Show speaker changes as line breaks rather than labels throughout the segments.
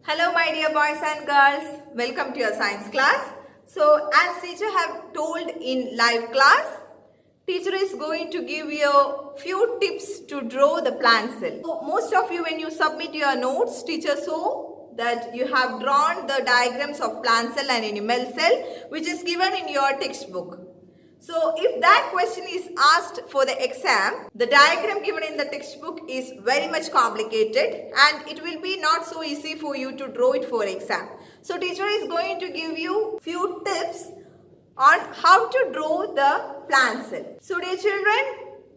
Hello my dear boys and girls, welcome to your science class. So as teacher have told in live class, teacher is going to give you a few tips to draw the plant cell. So most of you when you submit your notes, teacher saw that you have drawn the diagrams of plant cell and animal cell which is given in your textbook. So if that question is asked for the exam, the diagram given in the textbook is very much complicated and it will be not so easy for you to draw it for exam. So teacher is going to give you few tips on how to draw the plant cell. So dear children,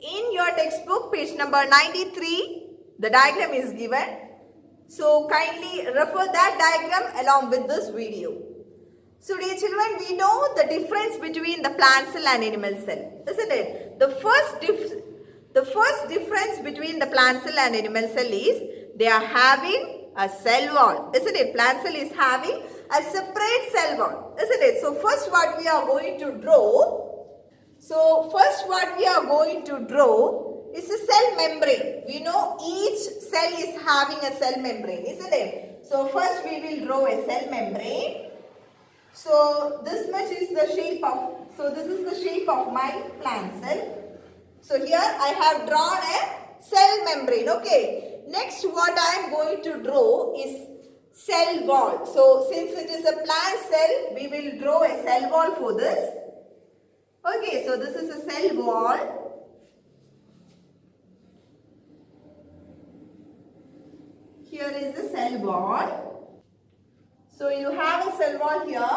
in your textbook page number 93, the diagram is given. So kindly refer that diagram along with this video. So dear children, we know the difference between the plant cell and animal cell, isn't it? The first difference between the plant cell and animal cell is they are having a cell wall, isn't it? Plant cell is having a separate cell wall, isn't it? So first what we are going to draw, is a cell membrane. We know each cell is having a cell membrane, isn't it? So first we will draw a cell membrane. So this much is the shape of, this is the shape of my plant cell. So here I have drawn a cell membrane, okay. Next what I am going to draw is cell wall. So since it is a plant cell, we will draw a cell wall for this. Okay, so this is a cell wall. Here is the cell wall. So you have a cell wall here.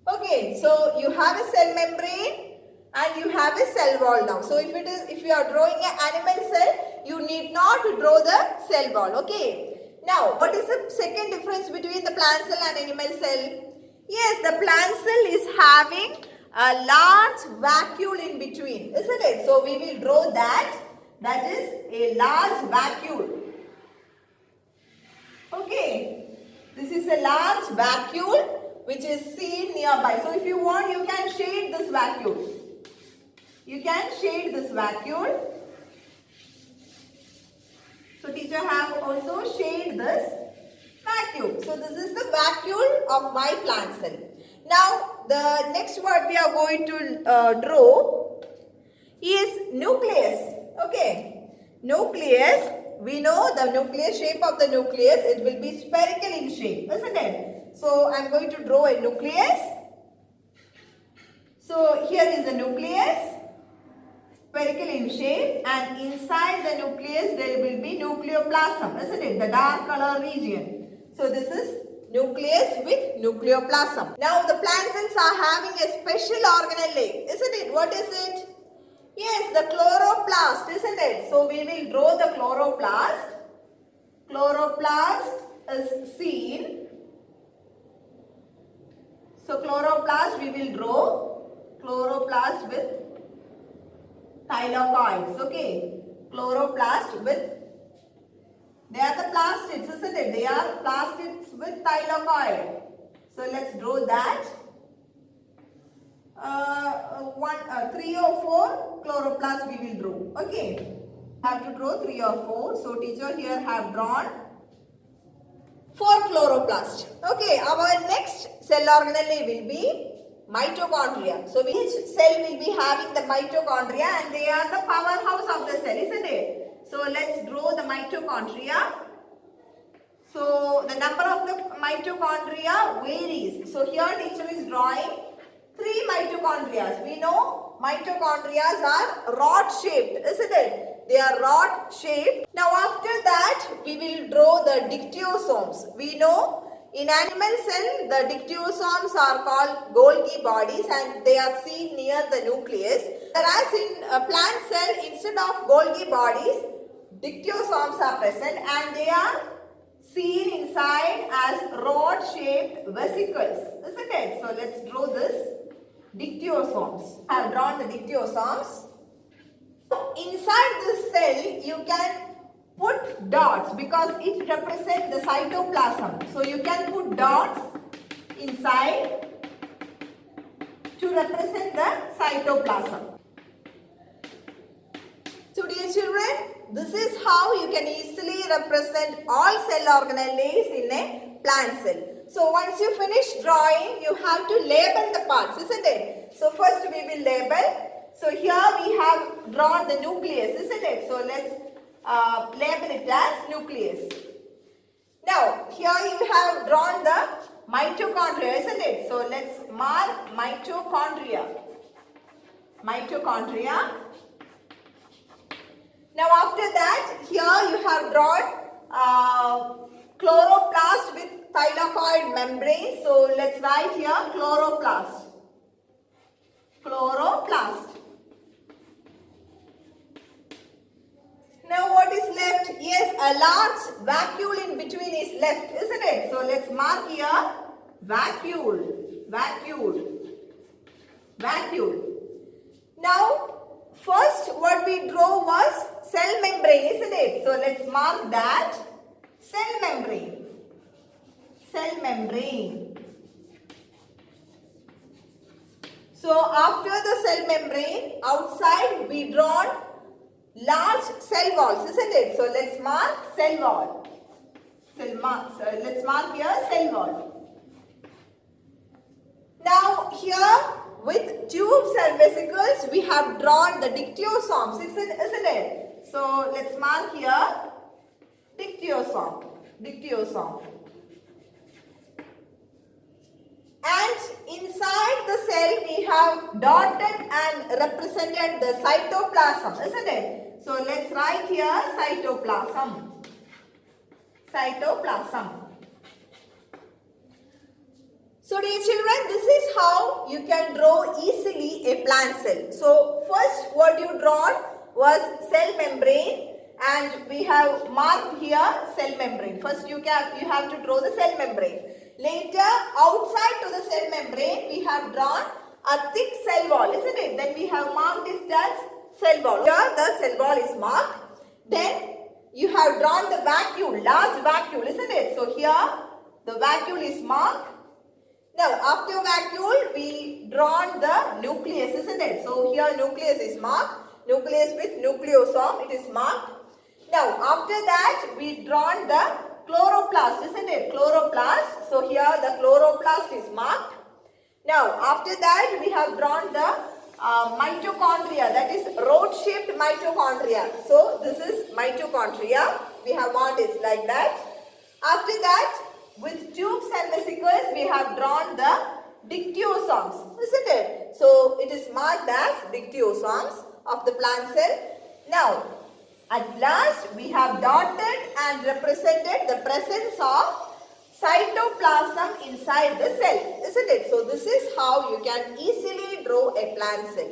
Okay, so you have a cell membrane and you have a cell wall now. So if you are drawing an animal cell, you need not to draw the cell wall. Okay. Now, what is the second difference between the plant cell and animal cell? Yes, the plant cell is having a large vacuole in between, isn't it? So we will draw that. That is a large vacuole. Okay, this is a large vacuole which is seen nearby. So if you want, you can shade this vacuole. You can shade this vacuole. So teacher have also shaded this vacuole. So this is the vacuole of my plant cell. Now the next what we are going to draw is nucleus. Okay, nucleus. We know the nucleus, shape of the nucleus, it will be spherical in shape, isn't it? So I am going to draw a nucleus. So here is the nucleus, spherical in shape, and inside the nucleus there will be nucleoplasm, isn't it? The dark color region. So this is nucleus with nucleoplasm. Now the plant cells are having a special organelle, isn't it? What is it? Yes, the chloroplast, isn't it? So we will draw the chloroplast. Chloroplast is seen. So chloroplast we will draw. Chloroplast with thylakoids. Okay. Chloroplast with, they are the plastids, isn't it? They are plastids with thylakoid. So let's draw that. 3 or 4 chloroplasts we will draw. Okay, have to draw 3 or 4. So teacher here have drawn 4 chloroplasts. Okay, our next cell organelle will be mitochondria. So each cell will be having the mitochondria and they are the powerhouse of the cell, isn't it? So let's draw the mitochondria. So the number of the mitochondria varies. So here teacher is drawing 3 mitochondria. We know mitochondria are rod shaped, isn't it? They are rod shaped. Now after that we will draw the dictyosomes. We know in animal cell the dictyosomes are called Golgi bodies and they are seen near the nucleus. Whereas in a plant cell, instead of Golgi bodies, dictyosomes are present and they are seen inside as rod shaped vesicles, isn't it? So let's draw this. Dictyosomes. I have drawn the dictyosomes. Inside this cell, you can put dots because it represents the cytoplasm. So you can put dots inside to represent the cytoplasm. So dear children, this is how you can easily represent all cell organelles in a plant cell. So once you finish drawing, you have to label the parts, isn't it? So first we will label. So here we have drawn the nucleus, isn't it? So let's label it as nucleus. Now here you have drawn the mitochondria, isn't it? So let's mark mitochondria. Mitochondria. Now after that, here you have drawn chloroplast with thylakoid membrane. So let's write here chloroplast. Chloroplast. Now what is left? Yes, a large vacuole in between is left, isn't it? So let's mark here vacuole. Vacuole. Vacuole. Now first what we draw was cell membrane, isn't it? So let's mark that cell membrane. Cell membrane. So after the cell membrane, outside we drawn large cell walls, isn't it? So let's mark cell wall. Let's mark here cell wall. Now here with tubes and vesicles we have drawn the dictyosomes, isn't it? So let's mark here dictyosome. Dictyosome. And inside the cell we have dotted and represented the cytoplasm, isn't it? So let's write here cytoplasm. Cytoplasm. So dear children, this is how you can draw easily a plant cell. So first what you drawn was cell membrane and we have marked here cell membrane. First you have to draw the cell membrane. Later outside to the cell membrane we have drawn a thick cell wall, isn't it? Then we have marked this as cell wall. Here the cell wall is marked. Then you have drawn the vacuole, large vacuole, isn't it? So here the vacuole is marked. Now after vacuole we drawn the nucleus, isn't it? So here nucleus is marked. Nucleus with nucleosome, it is marked. Now after that we drawn the chloroplast, isn't it? Chloroplast. So here the chloroplast is marked. Now after that we have drawn the mitochondria, that is rod-shaped mitochondria. So this is mitochondria. We have marked it like that. After that with tubes and vesicles we have drawn the dictyosomes, isn't it? So it is marked as dictyosomes of the plant cell. Now at last we have dotted and represented the presence of cytoplasm inside the cell, isn't it? So this is how you can easily draw a plant cell.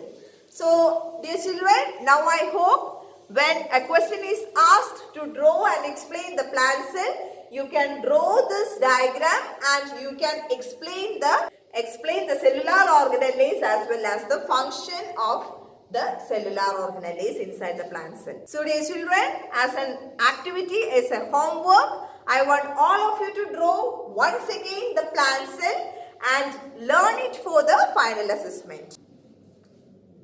So dear children, now I hope when a question is asked to draw and explain the plant cell, you can draw this diagram and you can explain the cellular organelles as well as the function of the cellular organelles inside the plant cell. So dear children, as an activity, as a homework, I want all of you to draw once again the plant cell and learn it for the final assessment.